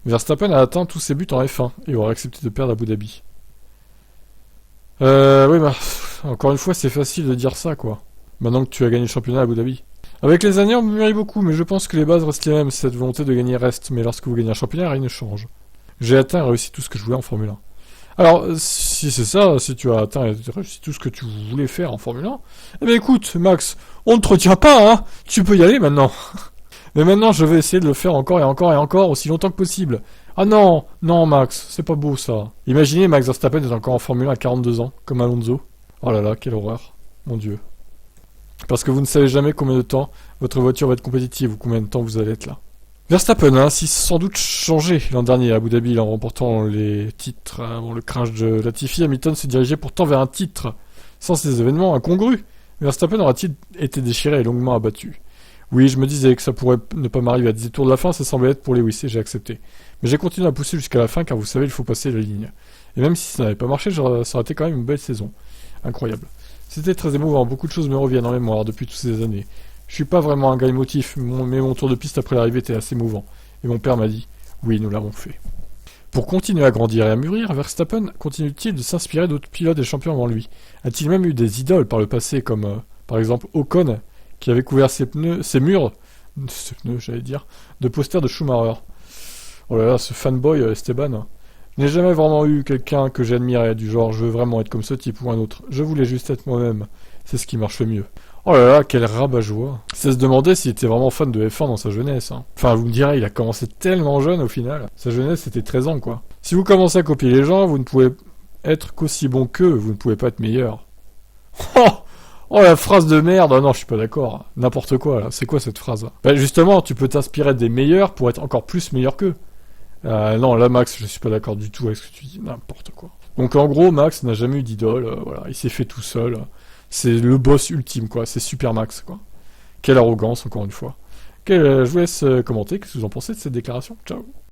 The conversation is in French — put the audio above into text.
Verstappen a atteint tous ses buts en F1 et aurait accepté de perdre à Abu Dhabi. Oui, bah, encore une fois, c'est facile de dire ça, quoi. Maintenant que tu as gagné le championnat à Abu Dhabi. Avec les années, on me mûrit beaucoup, mais je pense que les bases restent les mêmes. Cette volonté de gagner reste, mais lorsque vous gagnez un championnat, rien ne change. J'ai atteint et réussi tout ce que je voulais en Formule 1. Alors, si c'est ça, si tu as atteint et réussi tout ce que tu voulais faire en Formule 1, eh bien écoute, Max, on ne te retient pas, hein. Tu peux y aller maintenant. Mais maintenant, je vais essayer de le faire encore et encore et encore, aussi longtemps que possible. Ah non, non Max, c'est pas beau ça. Imaginez Max Verstappen est encore en Formule 1 à 42 ans, comme Alonso. Oh là là, quelle horreur. Mon Dieu. Parce que vous ne savez jamais combien de temps votre voiture va être compétitive ou combien de temps vous allez être là. Verstappen a ainsi sans doute changé l'an dernier à Abu Dhabi en remportant les titres. Avant le crash de Latifi, Hamilton se dirigeait pourtant vers un titre. Sans ces événements incongrus, Verstappen aura-t-il été déchiré et longuement abattu? Oui, je me disais que ça pourrait ne pas m'arriver à 10 tours de la fin, ça semblait être pour Lewis et j'ai accepté. Mais j'ai continué à pousser jusqu'à la fin car vous savez, il faut passer la ligne. Et même si ça n'avait pas marché, ça aurait été quand même une belle saison. Incroyable. C'était très émouvant, beaucoup de choses me reviennent en mémoire depuis toutes ces années. Je suis pas vraiment un gars émotif, mais mon tour de piste après l'arrivée était assez émouvant. Et mon père m'a dit, oui, nous l'avons fait. Pour continuer à grandir et à mûrir, Verstappen continue-t-il de s'inspirer d'autres pilotes et champions avant lui? A-t-il même eu des idoles par le passé, comme par exemple Ocon, qui avait couvert ses murs, j'allais dire, de posters de Schumacher? Oh là là, ce fanboy Esteban. Je n'ai jamais vraiment eu quelqu'un que j'admirais, du genre je veux vraiment être comme ce type ou un autre. Je voulais juste être moi-même. C'est ce qui marche le mieux. Oh là là, quel rabat-joie. C'est se demander s'il était vraiment fan de F1 dans sa jeunesse. Hein. Enfin, vous me direz, il a commencé tellement jeune au final. Sa jeunesse, c'était 13 ans, quoi. Si vous commencez à copier les gens, vous ne pouvez être qu'aussi bon qu'eux, vous ne pouvez pas être meilleur. Oh, oh la phrase de merde. Oh non, je suis pas d'accord. N'importe quoi, là. C'est quoi cette phrase? Bah, justement, tu peux t'inspirer des meilleurs pour être encore plus meilleur qu'eux. Non, là, Max, je suis pas d'accord du tout avec ce que tu dis. N'importe quoi. Donc, en gros, Max n'a jamais eu d'idole. Voilà, il s'est fait tout seul. C'est le boss ultime, quoi. C'est Super Max, quoi. Quelle arrogance, encore une fois. Je vous laisse commenter. Qu'est-ce que vous en pensez de cette déclaration? Ciao.